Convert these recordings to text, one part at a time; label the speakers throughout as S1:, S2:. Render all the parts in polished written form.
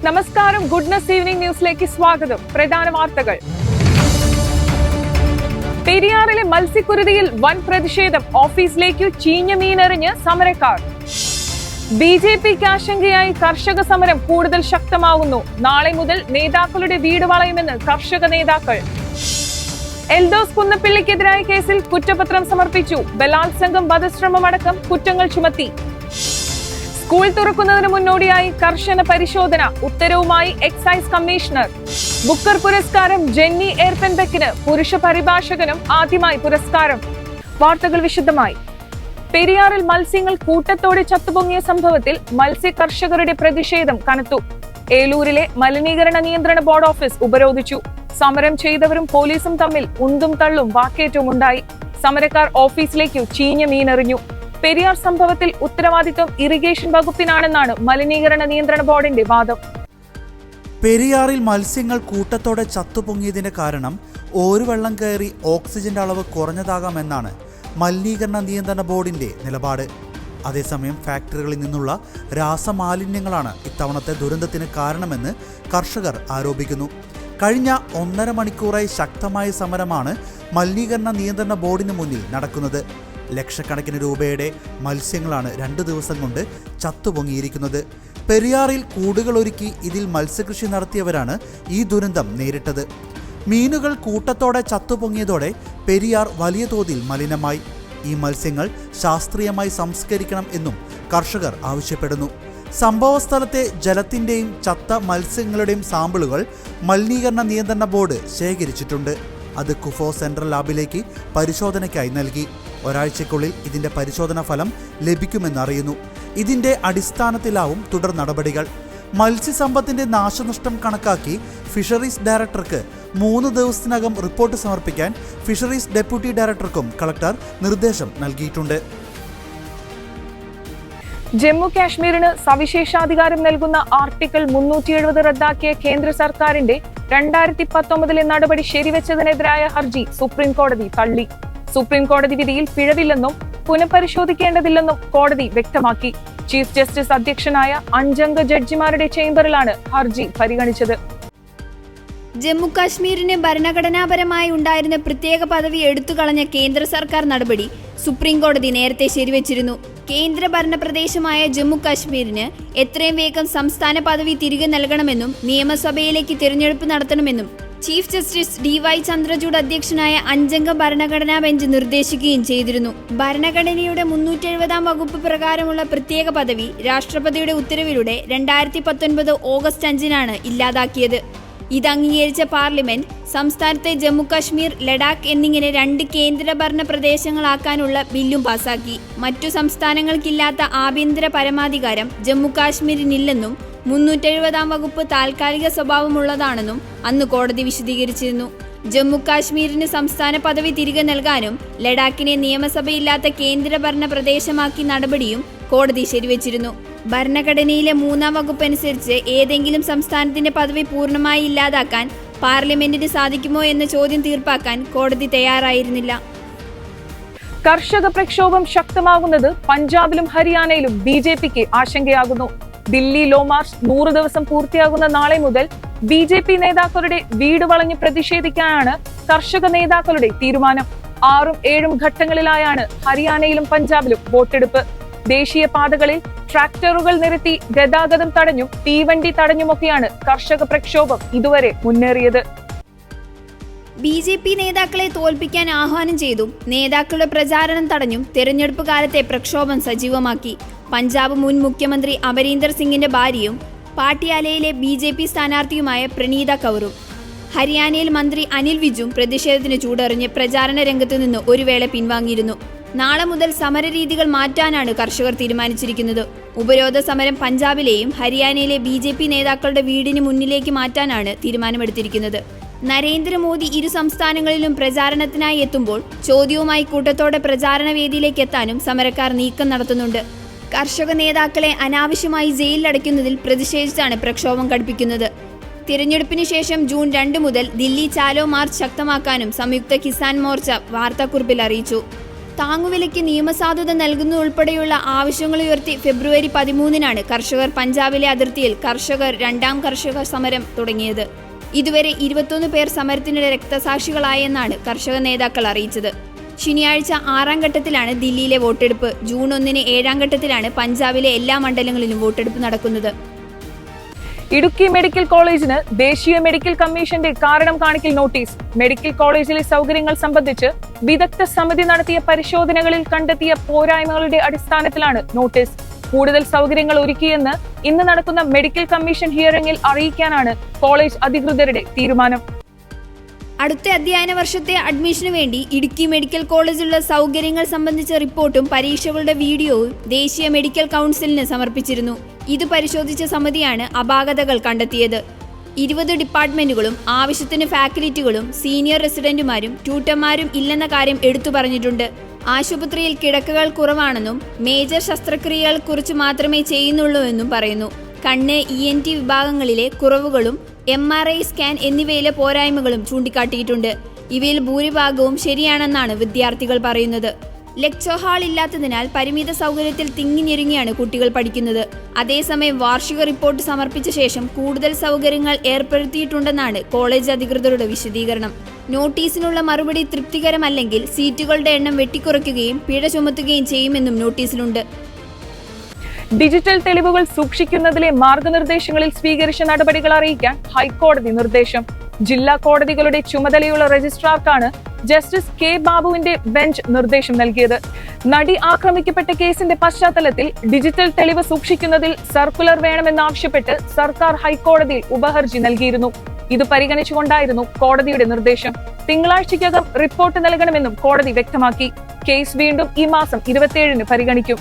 S1: നമസ്കാരം, goodness evening ന്യൂസിലേക്ക് സ്വാഗതം. പ്രധാന വാർത്തകൾ. പെരിയാറിലെ മത്സ്യക്കുരുതിയിൽ വൻ പ്രതിഷേധം. ഓഫീസിലേക്ക് ചീഞ്ഞ മീനെറിഞ്ഞ് സമരക്കാർ. ബിജെപിക്ക് ആശങ്കയായി കർഷക സമരം കൂടുതൽ ശക്തമാകുന്നു. നാളെ മുതൽ നേതാക്കളുടെ വീട് വളയുമെന്ന് കർഷക നേതാക്കൾ. എൽദോസ് കുന്നപ്പിള്ളിക്കെതിരായ കേസിൽ കുറ്റപത്രം സമർപ്പിച്ചു. ബലാത്സംഗം, വധശ്രമമടക്കം കുറ്റങ്ങൾ ചുമത്തി. സ്കൂൾ തുറക്കുന്നതിന് മുന്നോടിയായി കർശന പരിശോധന. ഉത്തരവുമായി എക്സൈസ് കമ്മീഷണർ. ബുക്കർ പുരസ്കാരം ജെന്നി എർപെൻബെക്കിന്. പുരുഷ പരിഭാഷകനും ആദ്യമായി പുരസ്കാരം. വാർത്തകൾ വിശദമായി. പെരിയാറിൽ മത്സ്യങ്ങൾ കൂട്ടത്തോടെ ചത്തുപൊങ്ങിയ സംഭവത്തിൽ മത്സ്യ കർഷകരുടെ പ്രതിഷേധം കനത്തു. ഏലൂരിലെ മലിനീകരണ നിയന്ത്രണ ബോർഡ് ഓഫീസ് ഉപരോധിച്ചു. സമരം ചെയ്തവരും പോലീസും തമ്മിൽ ഉന്തും തള്ളും വാക്കേറ്റവും ഉണ്ടായി. സമരക്കാർ ഓഫീസിലേക്ക് ചീഞ്ഞ മീനെറിഞ്ഞു. പെരിയാർ സംഭവത്തിൽ ഉത്തരവാദിത്വം ഇറിഗേഷൻ വകുപ്പിനാണെന്നാണ് മലിനീകരണ നിയന്ത്രണ ബോർഡിന്റെ വാദം.
S2: പെരിയാറിൽ മത്സ്യങ്ങൾ കൂട്ടത്തോടെ ചത്തുപൊങ്ങിയതിന്റെ കാരണം ഓരുവെള്ളം കയറി ഓക്സിജന്റെ അളവ് കുറഞ്ഞതാകാമെന്നാണ് മലിനീകരണ നിയന്ത്രണ ബോർഡിന്റെ നിലപാട്. അതേസമയം ഫാക്ടറികളിൽ നിന്നുള്ള രാസമാലിന്യങ്ങളാണ് ഇത്തവണത്തെ ദുരന്തത്തിന് കാരണമെന്ന് കർഷകർ ആരോപിക്കുന്നു. കഴിഞ്ഞ 1.5 മണിക്കൂറായി ശക്തമായ സമരമാണ് മലിനീകരണ നിയന്ത്രണ ബോർഡിന് മുന്നിൽ നടക്കുന്നത്. ലക്ഷക്കണക്കിന് രൂപയുടെ മത്സ്യങ്ങളാണ് 2 ദിവസം കൊണ്ട് ചത്തുപൊങ്ങിയിരിക്കുന്നത്. പെരിയാറിൽ കൂടുകളൊരുക്കി ഇതിൽ മത്സ്യകൃഷി നടത്തിയവരാണ് ഈ ദുരന്തം നേരിട്ടത്. മീനുകൾ കൂട്ടത്തോടെ ചത്തുപൊങ്ങിയതോടെ പെരിയാർ വലിയ തോതിൽ മലിനമായി. ഈ മത്സ്യങ്ങൾ ശാസ്ത്രീയമായി സംസ്കരിക്കണം എന്നും കർഷകർ ആവശ്യപ്പെടുന്നു. സംഭവസ്ഥലത്തെ ജലത്തിന്റെയും ചത്ത മത്സ്യങ്ങളുടെയും സാമ്പിളുകൾ മലിനീകരണ നിയന്ത്രണ ബോർഡ് ശേഖരിച്ചിട്ടുണ്ട്. അത് കുഫോ സെൻട്രൽ ലാബിലേക്ക് പരിശോധനയ്ക്കായി നൽകി. ഒരാഴ്ചയ്ക്കുള്ളിൽ ഇതിന്റെ പരിശോധനാ ഫലം ലഭിക്കുമെന്നറിയുന്നു. ഇതിന്റെ അടിസ്ഥാനത്തിലാവും തുടർ നടപടികൾ. മത്സ്യസമ്പത്തിന്റെ നാശനഷ്ടം കണക്കാക്കി ഫിഷറീസ് ഡയറക്ടർക്ക് 3 ദിവസത്തിനകം റിപ്പോർട്ട് സമർപ്പിക്കാൻ ഫിഷറീസ് ഡെപ്യൂട്ടി ഡയറക്ടർക്കും കളക്ടർ നിർദ്ദേശം നൽകിയിട്ടുണ്ട്.
S1: ജമ്മു കാശ്മീരിന് സവിശേഷാധികാരം നൽകുന്ന ആർട്ടിക്കിൾ 370 റദ്ദാക്കിയ കേന്ദ്ര സർക്കാരിന്റെ 2019 നടപടി ശരിവെച്ചതിനെതിരായ ഹർജി സുപ്രീം കോടതി തള്ളി. സുപ്രീം കോടതി വിധിയിൽ പിഴവില്ലെന്നും പുനഃപരിശോധിക്കേണ്ടതില്ലെന്നും കോടതി വ്യക്തമാക്കി. ചീഫ് ജസ്റ്റിസ് അധ്യക്ഷനായ 5 അംഗ ജഡ്ജിമാരുടെ ചേംബറിലാണ് ഹർജി പരിഗണിച്ചത്.
S3: ജമ്മു കാശ്മീരിന് ഭരണഘടനാപരമായി ഉണ്ടായിരുന്ന പ്രത്യേക പദവി എടുത്തുകളഞ്ഞ കേന്ദ്ര സർക്കാർ നടപടി സുപ്രീം കോടതി നേരത്തെ ശരിവെച്ചിരുന്നു. കേന്ദ്ര ഭരണ പ്രദേശമായ ജമ്മു കാശ്മീരിന് എത്രയും വേഗം സംസ്ഥാന പദവി തിരികെ നൽകണമെന്നും നിയമസഭയിലേക്ക് തിരഞ്ഞെടുപ്പ് നടത്തണമെന്നും ചീഫ് ജസ്റ്റിസ് DY ചന്ദ്രചൂഡ് അധ്യക്ഷനായ 5 അംഗ ഭരണഘടനാ ബെഞ്ച് നിർദ്ദേശിക്കുകയും ചെയ്തിരുന്നു. ഭരണഘടനയുടെ 370 വകുപ്പ് പ്രകാരമുള്ള പ്രത്യേക പദവി രാഷ്ട്രപതിയുടെ ഉത്തരവിലൂടെ 2019 ഓഗസ്റ്റ് 5 ഇല്ലാതാക്കിയത്. ഇത് അംഗീകരിച്ച പാർലമെന്റ് സംസ്ഥാനത്തെ ജമ്മു കാശ്മീർ, ലഡാക്ക് എന്നിങ്ങനെ 2 കേന്ദ്രഭരണ പ്രദേശങ്ങളാക്കാനുള്ള ബില്ലും പാസാക്കി. മറ്റു സംസ്ഥാനങ്ങൾക്കില്ലാത്ത ആഭ്യന്തര പരമാധികാരം ജമ്മു കാശ്മീരിനില്ലെന്നും 370 വകുപ്പ് താൽക്കാലിക സ്വഭാവമുള്ളതാണെന്നും അന്ന് കോടതി വിശദീകരിച്ചിരുന്നു. ജമ്മു കാശ്മീരിന് സംസ്ഥാന പദവി തിരികെ നൽകാനും ലഡാക്കിനെ നിയമസഭയില്ലാത്ത കേന്ദ്രഭരണ പ്രദേശമാക്കി നടപടിയും കോടതി ശരിവെച്ചിരുന്നു. ഭരണഘടനയിലെ 3-ാം വകുപ്പ് അനുസരിച്ച് ഏതെങ്കിലും സംസ്ഥാനത്തിന്റെ പദവി പൂർണ്ണമായി ഇല്ലാതാക്കാൻ പാർലമെന്റിന് സാധിക്കുമോ എന്ന ചോദ്യം തീർപ്പാക്കാൻ കോടതി തയ്യാറായിരുന്നില്ല.
S1: കർഷക പ്രക്ഷോഭം ശക്തമാകുന്നത് പഞ്ചാബിലും ഹരിയാനയിലും BJPക്ക് ആശങ്കയാകുന്നു. ദില്ലി ലോ മാർച്ച് 100 ദിവസം പൂർത്തിയാകുന്ന നാളെ മുതൽ BJP നേതാക്കളുടെ വീട് വളഞ്ഞ് പ്രതിഷേധിക്കാനാണ് കർഷക നേതാക്കളുടെ തീരുമാനം. 6ഉം 7ഉം ഘട്ടങ്ങളിലായാണ് ഹരിയാനയിലും പഞ്ചാബിലും വോട്ടെടുപ്പ്. ദേശീയ പാതകളിൽ ട്രാക്ടറുകൾ നിരത്തി ഗതാഗതം തടഞ്ഞും തീവണ്ടി തടഞ്ഞുമൊക്കെയാണ് കർഷക പ്രക്ഷോഭം ഇതുവരെ മുന്നേറിയത്.
S3: BJP നേതാക്കളെ തോൽപ്പിക്കാൻ ആഹ്വാനം ചെയ്തും നേതാക്കളുടെ പ്രചാരണം തടഞ്ഞും തെരഞ്ഞെടുപ്പ് കാലത്തെ പ്രക്ഷോഭം സജീവമാക്കി. പഞ്ചാബ് മുൻ മുഖ്യമന്ത്രി അമരീന്ദർ സിംഗിന്റെ ഭാര്യയും പാട്ടിയാലയിലെ BJP സ്ഥാനാർത്ഥിയുമായ പ്രണീത കൗറും, ഹരിയാനയിൽ മന്ത്രി അനിൽ വിജും പ്രതിഷേധത്തിന് ചൂടറിഞ്ഞ് പ്രചാരണ രംഗത്തു നിന്ന് ഒരു വേള പിൻവാങ്ങിയിരുന്നു. നാളെ മുതൽ സമരരീതികൾ മാറ്റാനാണ് കർഷകർ തീരുമാനിച്ചിരിക്കുന്നത്. ഉപരോധ സമരം പഞ്ചാബിലെയും ഹരിയാനയിലെ BJP നേതാക്കളുടെ വീടിന് മുന്നിലേക്ക് മാറ്റാനാണ് തീരുമാനമെടുത്തിരിക്കുന്നത്. നരേന്ദ്രമോദി 2 സംസ്ഥാനങ്ങളിലും പ്രചാരണത്തിനായി എത്തുമ്പോൾ ചോദ്യവുമായി കൂട്ടത്തോടെ പ്രചാരണ വേദിയിലേക്ക് എത്താനും സമരക്കാർ നീക്കം നടത്തുന്നുണ്ട്. കർഷക നേതാക്കളെ അനാവശ്യമായി ജയിലിലടയ്ക്കുന്നതിൽ പ്രതിഷേധിച്ചാണ് പ്രക്ഷോഭം ഘടിപ്പിക്കുന്നത്. തിരഞ്ഞെടുപ്പിന് ശേഷം ജൂൺ 2 മുതൽ ദില്ലി ചാലോ മാർച്ച് ശക്തമാക്കാനും സംയുക്ത കിസാൻ മോർച്ച വാർത്താക്കുറിപ്പിൽ അറിയിച്ചു. താങ്ങുവിലയ്ക്ക് നിയമസാധുത നൽകുന്നതുൾപ്പെടെയുള്ള ആവശ്യങ്ങൾ ഉയർത്തി ഫെബ്രുവരി 13-നാണ് കർഷകർ പഞ്ചാബിലെ അതിർത്തിയിൽ കർഷകർ രണ്ടാം കർഷക സമരം തുടങ്ങിയത്. ഇതുവരെ 21 പേർ സമരത്തിനിടെ രക്തസാക്ഷികളായെന്നാണ് കർഷക നേതാക്കൾ അറിയിച്ചത്. ശനിയാഴ്ച 6ാം ഘട്ടത്തിലാണ് ദില്ലിയിലെ വോട്ടെടുപ്പ്. ജൂൺ 1-ന് 7ാം ഘട്ടത്തിലാണ് പഞ്ചാബിലെ എല്ലാ മണ്ഡലങ്ങളിലും വോട്ടെടുപ്പ് നടക്കുന്നത്.
S1: ഇടുക്കി മെഡിക്കൽ കോളേജിന് ദേശീയ മെഡിക്കൽ കമ്മീഷന്റെ കാരണം കാണിക്കൽ നോട്ടീസ്. മെഡിക്കൽ കോളേജിലെ സൗകര്യങ്ങൾ സംബന്ധിച്ച് വിദഗ്ധ സമിതി നടത്തിയ പരിശോധനകളിൽ കണ്ടെത്തിയ പോരായ്മകളുടെ അടിസ്ഥാനത്തിലാണ് നോട്ടീസ്. കൂടുതൽ സൗകര്യങ്ങൾ ഒരുക്കിയെന്ന് ഇന്ന് നടക്കുന്ന മെഡിക്കൽ കമ്മീഷൻ ഹിയറിംഗിൽ അറിയിക്കാനാണ് കോളേജ് അധികൃതരുടെ തീരുമാനം.
S3: അടുത്ത അധ്യയന വർഷത്തെ അഡ്മിഷനു വേണ്ടി ഇടുക്കി മെഡിക്കൽ കോളേജിലുള്ള സൗകര്യങ്ങൾ സംബന്ധിച്ച റിപ്പോർട്ടും പരീക്ഷകളുടെ വീഡിയോയും ദേശീയ മെഡിക്കൽ കൗൺസിലിന് സമർപ്പിച്ചിരുന്നു. ഇത് പരിശോധിച്ച സമിതിയാണ് അപാകതകൾ കണ്ടെത്തിയത്. 20 ഡിപ്പാർട്ട്മെന്റുകളും ആവശ്യത്തിന് ഫാക്കൽറ്റികളും സീനിയർ റെസിഡന്റുമാരും ട്യൂട്ടർമാരും ഇല്ലെന്ന കാര്യം എടുത്തു പറഞ്ഞിട്ടുണ്ട്. ആശുപത്രിയിൽ കിടക്കകൾ കുറവാണെന്നും മേജർ ശസ്ത്രക്രിയകൾ കുറിച്ച് മാത്രമേ ചെയ്യുന്നുള്ളൂവെന്നും പറയുന്നു. കണ്ണ്, ENT വിഭാഗങ്ങളിലെ കുറവുകളും MRI സ്കാൻ എന്നിവയിലെ പോരായ്മകളും ചൂണ്ടിക്കാട്ടിയിട്ടുണ്ട്. ഇവയിൽ ഭൂരിഭാഗവും ശരിയാണെന്നാണ് വിദ്യാർത്ഥികൾ പറയുന്നത്. ലെക്ചർ ഹാൾ ഇല്ലാത്തതിനാൽ പരിമിത സൗകര്യത്തിൽ തിങ്ങിഞ്ഞെരുങ്ങിയാണ് കുട്ടികൾ പഠിക്കുന്നത്. അതേസമയം വാർഷിക റിപ്പോർട്ട് സമർപ്പിച്ച ശേഷം കൂടുതൽ സൗകര്യങ്ങൾ ഏർപ്പെടുത്തിയിട്ടുണ്ടെന്നാണ് കോളേജ് അധികൃതരുടെ വിശദീകരണം. നോട്ടീസിനുള്ള മറുപടി തൃപ്തികരമല്ലെങ്കിൽ സീറ്റുകളുടെ എണ്ണം വെട്ടിക്കുറയ്ക്കുകയും പിഴ ചുമത്തുകയും ചെയ്യുമെന്നും നോട്ടീസിലുണ്ട്.
S1: ഡിജിറ്റൽ തെളിവുകൾ സൂക്ഷിക്കുന്നതിലെ മാർഗനിർദ്ദേശങ്ങളിൽ സ്വീകരിച്ച നടപടികൾ അറിയിക്കാൻ ഹൈക്കോടതി നിർദ്ദേശം. ജില്ലാ കോടതികളുടെ ചുമതലയുള്ള രജിസ്ട്രാർക്കാണ് ജസ്റ്റിസ് K. ബാബുവിന്റെ ബെഞ്ച് നിർദ്ദേശം നൽകിയത്. നടി ആക്രമിക്കപ്പെട്ട കേസിന്റെ പശ്ചാത്തലത്തിൽ ഡിജിറ്റൽ തെളിവ് സൂക്ഷിക്കുന്നതിൽ സർക്കുലർ വേണമെന്നാവശ്യപ്പെട്ട് സർക്കാർ ഹൈക്കോടതിയിൽ ഉപഹർജി നൽകിയിരുന്നു. ഇത് പരിഗണിച്ചുകൊണ്ടായിരുന്നു കോടതിയുടെ നിർദ്ദേശം. തിങ്കളാഴ്ചയ്ക്കകം റിപ്പോർട്ട് നൽകണമെന്നും കോടതി വ്യക്തമാക്കി. കേസ് വീണ്ടും ഈ മാസം 27-ന് പരിഗണിക്കും.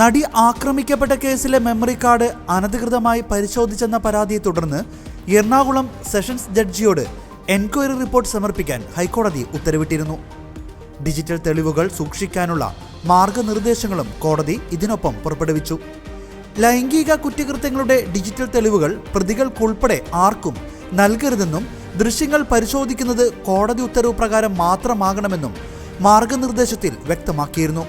S2: നടി ആക്രമിക്കപ്പെട്ട കേസിലെ മെമ്മറി കാർഡ് അനധികൃതമായി പരിശോധിച്ചെന്ന പരാതിയെ തുടർന്ന് എറണാകുളം സെഷൻസ് ജഡ്ജിയോട് എൻക്വയറി റിപ്പോർട്ട് സമർപ്പിക്കാൻ ഹൈക്കോടതി ഉത്തരവിട്ടിരുന്നു. ഡിജിറ്റൽ തെളിവുകൾ സൂക്ഷിക്കാനുള്ള മാർഗനിർദ്ദേശങ്ങളും കോടതി ഇതിനൊപ്പം പുറപ്പെടുവിച്ചു. ലൈംഗിക കുറ്റകൃത്യങ്ങളുടെ ഡിജിറ്റൽ തെളിവുകൾ പ്രതികൾക്കുൾപ്പെടെ ആർക്കും നൽകരുതെന്നും ദൃശ്യങ്ങൾ പരിശോധിക്കുന്നത് കോടതി ഉത്തരവ് പ്രകാരം മാത്രമാകണമെന്നും മാർഗനിർദ്ദേശത്തിൽ വ്യക്തമാക്കിയിരുന്നു.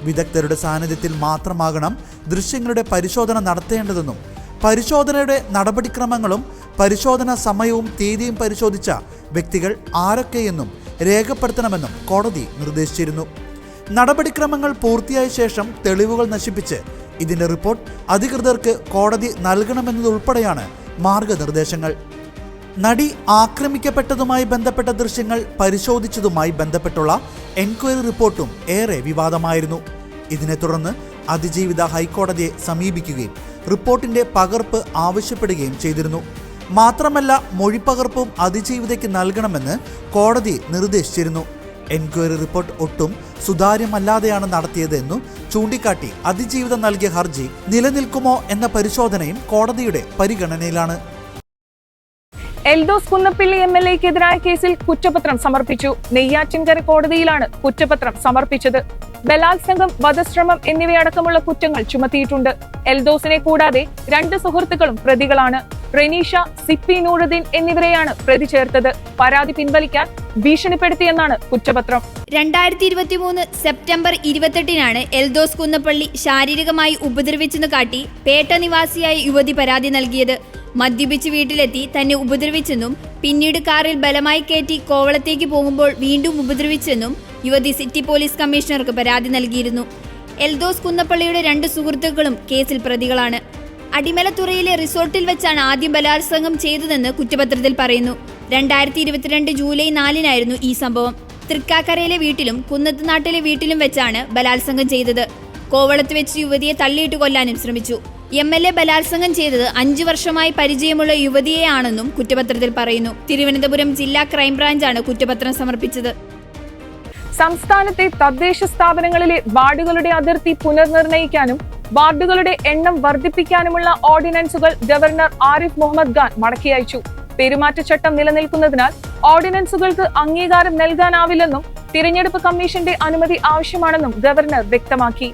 S2: വിദഗ്ധരുടെ സാന്നിധ്യത്തിൽ മാത്രമാകണം ദൃശ്യങ്ങളുടെ പരിശോധന നടത്തേണ്ടതെന്നും പരിശോധനയുടെ നടപടിക്രമങ്ങളും പരിശോധനാ സമയവും തീയതിയും പരിശോധിച്ച വ്യക്തികൾ ആരൊക്കെയെന്നും രേഖപ്പെടുത്തണമെന്നും കോടതി നിർദ്ദേശിച്ചിരുന്നു. നടപടിക്രമങ്ങൾ പൂർത്തിയായ ശേഷം തെളിവുകൾ നശിപ്പിച്ച് ഇതിന്റെ റിപ്പോർട്ട് അധികൃതർക്ക് കോടതി നൽകണമെന്നതുൾപ്പെടെയാണ് മാർഗനിർദ്ദേശങ്ങൾ. നടി ആക്രമിക്കപ്പെട്ടതുമായി ബന്ധപ്പെട്ട ദൃശ്യങ്ങൾ പരിശോധിച്ചതുമായി ബന്ധപ്പെട്ടുള്ള എൻക്വയറി റിപ്പോർട്ടും ഏറെ വിവാദമായിരുന്നു. ഇതിനെ തുടർന്ന് അതിജീവിത ഹൈക്കോടതിയെ സമീപിക്കുകയും റിപ്പോർട്ടിന്റെ പകർപ്പ് ആവശ്യപ്പെടുകയും ചെയ്തിരുന്നു. മാത്രമല്ല മൊഴിപ്പകർപ്പും അതിജീവിതയ്ക്ക് നൽകണമെന്ന് കോടതി നിർദ്ദേശിച്ചിരുന്നു. എൻക്വയറി റിപ്പോർട്ട് ഒട്ടും സുതാര്യമല്ലാതെയാണ് നടത്തിയതെന്നു ചൂണ്ടിക്കാട്ടി അതിജീവിത നൽകിയ ഹർജി നിലനിൽക്കുമോ എന്ന പരിശോധനയും കോടതിയുടെ പരിഗണനയിലാണ്.
S1: എൽദോസ് കുന്നപ്പിള്ളി MLA-ക്കെതിരായ കേസിൽ കുറ്റപത്രം സമർപ്പിച്ചു. നെയ്യാറ്റിൻകര കോടതിയിലാണ് കുറ്റപത്രം സമർപ്പിച്ചത്. ബലാത്സംഗം, വധശ്രമം എന്നിവയടക്കമുള്ള കുറ്റങ്ങൾ ചുമത്തിയിട്ടുണ്ട്. എൽദോസിനെ കൂടാതെ 2 സുഹൃത്തുക്കളും പ്രതികളാണ്. റെനീഷ, സിപ്പി നൂറുദ്ദീൻ എന്നിവരെയാണ് പ്രതി ചേർത്തത്. പരാതി പിൻവലിക്കാൻ ഭീഷണിപ്പെടുത്തിയെന്നാണ് കുറ്റപത്രം.
S3: 2023 സെപ്റ്റംബർ 28-നാണ് എൽദോസ് കുന്നപ്പള്ളി ശാരീരികമായി ഉപദ്രവിച്ചെന്ന് കാട്ടി പേട്ട നിവാസിയായ യുവതി പരാതി നൽകിയത്. മദ്യപിച്ച് വീട്ടിലെത്തി തന്നെ ഉപദ്രവിച്ചെന്നും പിന്നീട് കാറിൽ ബലമായി കയറ്റി കോവളത്തേക്ക് പോകുമ്പോൾ വീണ്ടും ഉപദ്രവിച്ചെന്നും യുവതി സിറ്റി പോലീസ് കമ്മീഷണർക്ക് പരാതി നൽകിയിരുന്നു. എൽദോസ് കുന്നപ്പള്ളിയുടെ 2 സുഹൃത്തുക്കളും കേസിൽ പ്രതികളാണ്. അടിമലത്തുറയിലെ റിസോർട്ടിൽ വെച്ചാണ് ആദ്യം ബലാത്സംഗം ചെയ്തതെന്ന് കുറ്റപത്രത്തിൽ പറയുന്നു. 2022 ജൂലൈ 4-നായിരുന്നു ഈ സംഭവം. തൃക്കാക്കരയിലെ വീട്ടിലും കുന്നത്തുനാട്ടിലെ വീട്ടിലും വെച്ചാണ് ബലാത്സംഗം ചെയ്തത്. കോവളത്ത് വെച്ച് യുവതിയെ തള്ളിയിട്ട് കൊല്ലാനും ശ്രമിച്ചു. MLA ബലാത്സംഗം ചെയ്തത് 5 വർഷമായി പരിചയമുള്ള യുവതിയെയാണെന്നും കുറ്റപത്രത്തിൽ പറയുന്നു. തിരുവനന്തപുരം ജില്ലാ ക്രൈംബ്രാഞ്ചാണ് കുറ്റപത്രം സമർപ്പിച്ചത്.
S1: സംസ്ഥാനത്തെ തദ്ദേശ സ്ഥാപനങ്ങളിലെ വാർഡുകളുടെ അതിർത്തി പുനർനിർണയിക്കാനും വാർഡുകളുടെ എണ്ണം വർദ്ധിപ്പിക്കാനുമുള്ള ഓർഡിനൻസുകൾ ഗവർണർ ആരിഫ് മുഹമ്മദ് ഖാൻ മടക്കി അയച്ചു. പെരുമാറ്റച്ചട്ടം നിലനിൽക്കുന്നതിനാൽ ഓർഡിനൻസുകൾക്ക് അംഗീകാരം നൽകാനാവില്ലെന്നും തിരഞ്ഞെടുപ്പ് കമ്മീഷന്റെ അനുമതി ആവശ്യമാണെന്നും ഗവർണർ വ്യക്തമാക്കി.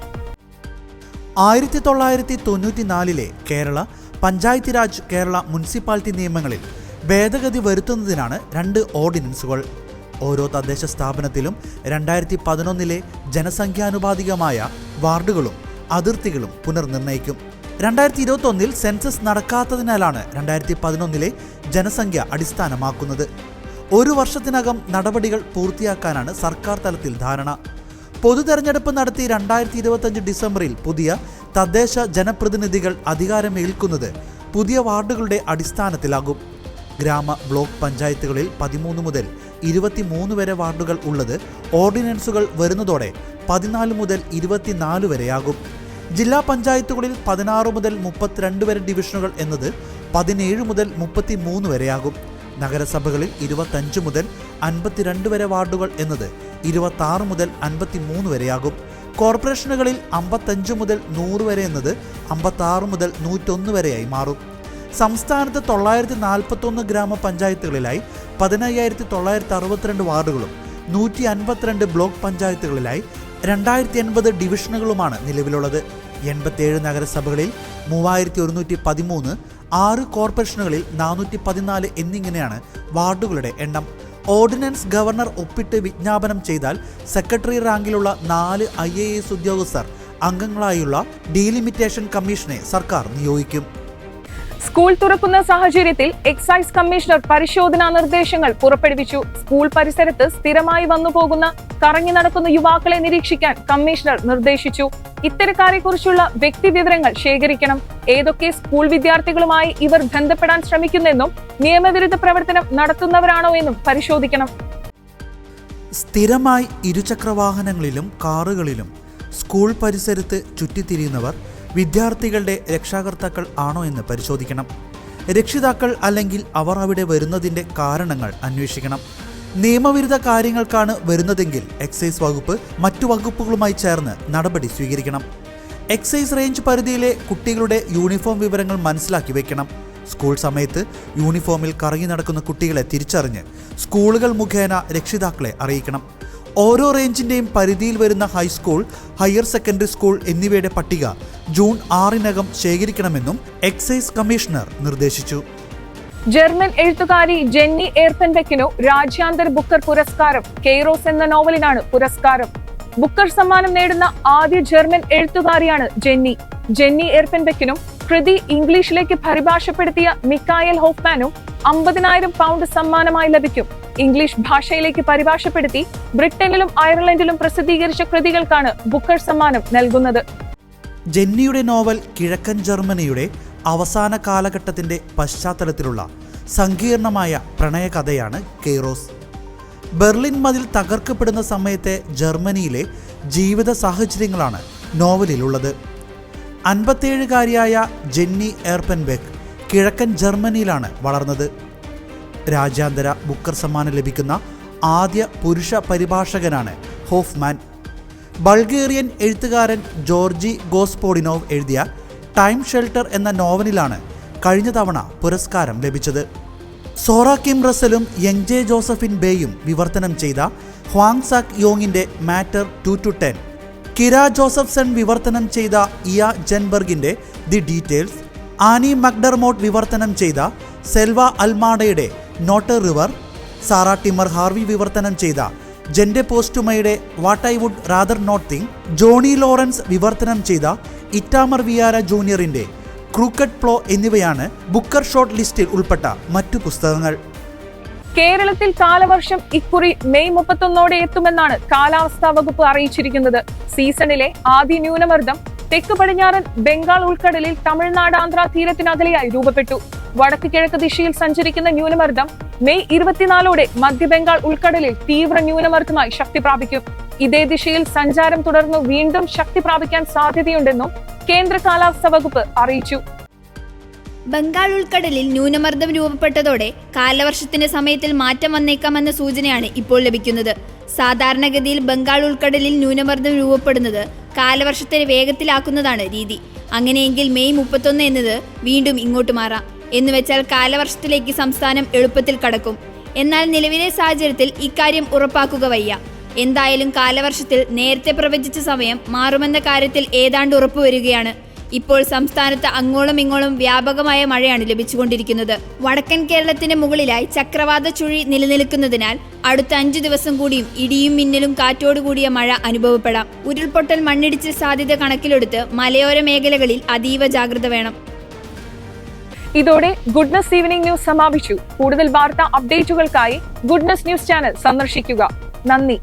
S2: 1994-ലെ കേരള പഞ്ചായത്ത് രാജ്, കേരള മുനിസിപ്പാലിറ്റി നിയമങ്ങളിൽ ഭേദഗതി വരുത്തുന്നതിനാണ് 2 ഓർഡിനൻസുകൾ. ഓരോ തദ്ദേശ സ്ഥാപനത്തിലും 2011 ജനസംഖ്യാനുപാതികമായ വാർഡുകളും അതിർത്തികളും പുനർനിർണയിക്കും. 2021 സെൻസസ് നടക്കാത്തതിനാലാണ് 2011 ജനസംഖ്യ അടിസ്ഥാനമാക്കുന്നത്. ഒരു വർഷത്തിനകം നടപടികൾ പൂർത്തിയാക്കാനാണ് സർക്കാർ തലത്തിൽ ധാരണ. പൊതുതെരഞ്ഞെടുപ്പ് നടത്തി 2025 ഡിസംബറിൽ പുതിയ തദ്ദേശ ജനപ്രതിനിധികൾ അധികാരമേൽക്കുന്നത് പുതിയ വാർഡുകളുടെ അടിസ്ഥാനത്തിലാകും. ഗ്രാമ ബ്ലോക്ക് പഞ്ചായത്തുകളിൽ 13 മുതൽ 23 വരെ വാർഡുകൾ ഉള്ളത് ഓർഡിനൻസുകൾ വരുന്നതോടെ 14 മുതൽ 24 വരെയാകും. ജില്ലാ പഞ്ചായത്തുകളിൽ 16 മുതൽ 32 വരെ ഡിവിഷനുകൾ എന്നത് 17 മുതൽ 33 വരെയാകും. നഗരസഭകളിൽ 25 മുതൽ 52 വരെ വാർഡുകൾ എന്നത് 26 മുതൽ 53 വരെയാകും. കോർപ്പറേഷനുകളിൽ 55 മുതൽ 100 വരെ എന്നത് 56 മുതൽ 101 വരെയായി മാറും. സംസ്ഥാനത്ത് 941 ഗ്രാമപഞ്ചായത്തുകളിലായി 15,962 വാർഡുകളും 152 ബ്ലോക്ക് പഞ്ചായത്തുകളിലായി 2080 ഡിവിഷനുകളുമാണ് നിലവിലുള്ളത്. 87 നഗരസഭകളിൽ 3113, 6 കോർപ്പറേഷനുകളിൽ 414 എന്നിങ്ങനെയാണ് വാർഡുകളുടെ എണ്ണം. ഓർഡിനൻസ് ഗവർണർ ഒപ്പിട്ട് വിജ്ഞാപനം ചെയ്താൽ സെക്രട്ടറി റാങ്കിലുള്ള 4 IAS ഉദ്യോഗസ്ഥർ അംഗങ്ങളായുള്ള ഡീലിമിറ്റേഷൻ കമ്മീഷനെ സർക്കാർ നിയോഗിക്കും.
S1: സ്കൂൾ തുറക്കുന്ന സാഹചര്യത്തിൽ എക്സൈസ് കമ്മീഷണർ പരിശോധനാ നിർദ്ദേശങ്ങൾ പുറപ്പെടുവിച്ചു. സ്കൂൾ പരിസരത്ത് സ്ഥിരമായി വന്നുപോകുന്ന കറങ്ങി നടക്കുന്ന യുവാക്കളെ നിരീക്ഷിക്കാൻ കമ്മീഷണർ നിർദ്ദേശിച്ചു. ഇത്തരക്കാരെക്കുറിച്ചുള്ള വ്യക്തിവിവരങ്ങൾ ശേഖരിക്കണം. ഏതൊക്കെ സ്കൂൾ വിദ്യാർത്ഥികളുമായി ഇവർ ബന്ധപ്പെടാൻ ശ്രമിക്കുന്നെന്നും നിയമവിരുദ്ധ പ്രവർത്തനം നടത്തുന്നവരാണോ എന്നും പരിശോധിക്കണം.
S2: സ്ഥിരമായി ഇരുചക്രവാഹനങ്ങളിലും കാറുകളിലും സ്കൂൾ പരിസരത്ത് ചുറ്റിത്തിരിയുന്നവർ വിദ്യാർത്ഥികളുടെ രക്ഷാകർത്താക്കൾ ആണോ എന്ന് പരിശോധിക്കണം. രക്ഷിതാക്കൾ അല്ലെങ്കിൽ അവർ അവിടെ വരുന്നതിൻ്റെ കാരണങ്ങൾ അന്വേഷിക്കണം. നിയമവിരുദ്ധ കാര്യങ്ങൾക്കാണ് വരുന്നതെങ്കിൽ എക്സൈസ് വകുപ്പ് മറ്റു വകുപ്പുകളുമായി ചേർന്ന് നടപടി സ്വീകരിക്കണം. എക്സൈസ് റേഞ്ച് പരിധിയിലെ കുട്ടികളുടെ യൂണിഫോം വിവരങ്ങൾ മനസ്സിലാക്കി വയ്ക്കണം. സ്കൂൾ സമയത്ത് യൂണിഫോമിൽ കറങ്ങി നടക്കുന്ന കുട്ടികളെ തിരിച്ചറിഞ്ഞ് സ്കൂളുകൾ മുഖേന രക്ഷിതാക്കളെ അറിയിക്കണം. ഓരോ റേഞ്ചിൻ്റെയും പരിധിയിൽ വരുന്ന ഹൈസ്കൂൾ, ഹയർ സെക്കൻഡറി സ്കൂൾ എന്നിവയുടെ പട്ടിക ജൂൺ 6 ശേഖരിക്കണമെന്നും എക്സൈസ് കമ്മീഷണർ നിർദ്ദേശിച്ചു.
S1: ജർമ്മൻ എഴുത്തുകാരി ജെന്നി എർപെൻബെക്കിനു രാജ്യാന്തര ബുക്കർ പുരസ്കാരം. കെയ്റോസ് എന്ന നോവലിനാണ് പുരസ്കാരം. ബുക്കർ സമ്മാനം നേടുന്ന ആദ്യ ജർമ്മൻ എഴുത്തുകാരിയാണ് ജെന്നി. ജെന്നി എർപെൻബെക്കിനും കൃതി ഇംഗ്ലീഷിലേക്ക് പരിഭാഷപ്പെടുത്തിയ മിക്കായൽ ഹോഫ്മാനും 50,000 പൗണ്ട് സമ്മാനമായി ലഭിക്കും. ഇംഗ്ലീഷ് ഭാഷയിലേക്ക് പരിഭാഷപ്പെടുത്തി ബ്രിട്ടനിലും അയർലൻഡിലും പ്രസിദ്ധീകരിച്ച കൃതികൾക്കാണ് ബുക്കർ സമ്മാനം നൽകുന്നത്.
S2: ജെന്നിയുടെ നോവൽ കിഴക്കൻ ജർമ്മനിയുടെ അവസാന കാലഘട്ടത്തിൻ്റെ പശ്ചാത്തലത്തിലുള്ള സങ്കീർണമായ പ്രണയകഥയാണ് കെയ്റോസ്. ബെർലിൻ മതിൽ തകർക്കപ്പെടുന്ന സമയത്തെ ജർമ്മനിയിലെ ജീവിത സാഹചര്യങ്ങളാണ് നോവലിലുള്ളത്. 57-കാരിയായ ജെന്നി എർപെൻബെക്ക് കിഴക്കൻ ജർമ്മനിയിലാണ് വളർന്നത്. രാജ്യാന്തര ബുക്കർ സമ്മാനം ലഭിക്കുന്ന ആദ്യ പുരുഷ പരിഭാഷകനാണ് ഹോഫ്മാൻ. ബൾഗേറിയൻ എഴുത്തുകാരൻ ജോർജി ഗോസ്പോഡിനോവ് എഴുതിയ ടൈം ഷെൽട്ടർ എന്ന നോവലിലാണ് കഴിഞ്ഞ തവണ പുരസ്കാരം ലഭിച്ചത്. സോറ കിം റസലും യങ് ജോസഫിൻ ബേയും വിവർത്തനം ചെയ്ത ഹ്വാങ് സാക് യോങ്ങിൻ്റെ മാറ്റർ 2-10, കിര ജോസഫ്സൺ വിവർത്തനം ചെയ്ത ഇയ ജെൻബർഗിൻ്റെ ദി ഡീറ്റെയിൽസ്, ആനി മക്ഡർമോട്ട് വിവർത്തനം ചെയ്ത സെൽവ അൽമാഡയുടെ not river, Sarah Timmer Harvey വിവർത്തനം ചെയ്ത ജെൻഡെ പോസ്റ്റുമയുടെ what I would rather not think, Johnny Lorenz വിവർത്തനം ചെയ്ത ഇറ്റാമർ വിയാര ജൂനിയറിൻ്റെ ക്രൂക്കറ്റ് പ്ലോ എന്നിവയാണ് ബുക്കർ ഷോർട്ട് ലിസ്റ്റിൽ ഉൾപ്പെട്ട മറ്റു പുസ്തകങ്ങൾ.
S1: കേരളത്തിൽ കാലവർഷം ഇക്കുറി മെയ് 31 എത്തുമെന്നാണ് കാലാവസ്ഥാ വകുപ്പ് അറിയിച്ചിരിക്കുന്നത്. സീസണിലെ ആദ്യ ന്യൂനമർദ്ദം തെക്ക് പടിഞ്ഞാറൻ ബംഗാൾ ഉൾക്കടലിൽ തമിഴ്നാട് ആന്ധ്ര തീരത്തിനകലെയായി രൂപപ്പെട്ടു. വടക്ക് കിഴക്ക് ദിശയിൽ സഞ്ചരിക്കുന്ന ന്യൂനമർദ്ദം മെയ് 24 മധ്യ ബംഗാൾ ഉൾക്കടലിൽ തീവ്ര ന്യൂനമർദ്ദമായി ശക്തി പ്രാപിക്കും. ഇതേ ദിശയിൽ സഞ്ചാരം തുടർന്ന് വീണ്ടും ശക്തി പ്രാപിക്കാൻ സാധ്യതയുണ്ടെന്നും കേന്ദ്ര കാലാവസ്ഥാ വകുപ്പ് അറിയിച്ചു.
S3: ബംഗാൾ ഉൾക്കടലിൽ ന്യൂനമർദ്ദം രൂപപ്പെട്ടതോടെ കാലവർഷത്തിന്റെ സമയത്തിൽ മാറ്റം വന്നേക്കാമെന്ന സൂചനയാണ് ഇപ്പോൾ ലഭിക്കുന്നത്. സാധാരണഗതിയിൽ ബംഗാൾ ഉൾക്കടലിൽ ന്യൂനമർദ്ദം രൂപപ്പെടുന്നത് കാലവർഷത്തെ വേഗത്തിലാക്കുന്നതാണ് രീതി. അങ്ങനെയെങ്കിൽ മെയ് 31 എന്നത് വീണ്ടും ഇങ്ങോട്ട് മാറാം. എന്നുവെച്ചാൽ കാലവർഷത്തിലേക്ക് സംസ്ഥാനം എളുപ്പത്തിൽ കടക്കും. എന്നാൽ നിലവിലെ സാഹചര്യത്തിൽ ഇക്കാര്യം ഉറപ്പാക്കുക വയ്യ. എന്തായാലും കാലവർഷത്തിൽ നേരത്തെ പ്രവചിച്ച സമയം മാറുമെന്ന കാര്യത്തിൽ ഏതാണ്ട് ഉറപ്പുവരികയാണ്. ഇപ്പോൾ സംസ്ഥാനത്ത് അങ്ങോളം ഇങ്ങോളം വ്യാപകമായ മഴയാണ് ലഭിച്ചുകൊണ്ടിരിക്കുന്നത്. വടക്കൻ കേരളത്തിന് മുകളിലായി ചക്രവാത ചുഴി നിലനിൽക്കുന്നതിനാൽ അടുത്ത 5 ദിവസം കൂടിയും ഇടിയും മിന്നലും കാറ്റോടുകൂടിയ മഴ അനുഭവപ്പെടാം. ഉരുൾപൊട്ടൽ, മണ്ണിടിച്ചിൽ സാധ്യത കണക്കിലെടുത്ത് മലയോര മേഖലകളിൽ അതീവ ജാഗ്രത വേണം.
S1: ഇതോടെ ഗുഡ്നസ് ഈവനിംഗ് ന്യൂസ് സമാപിച്ചു. കൂടുതൽ വാർത്താ അപ്ഡേറ്റുകൾക്കായി ഗുഡ്നസ് ന്യൂസ് ചാനൽ സന്ദർശിക്കുക. നന്ദി.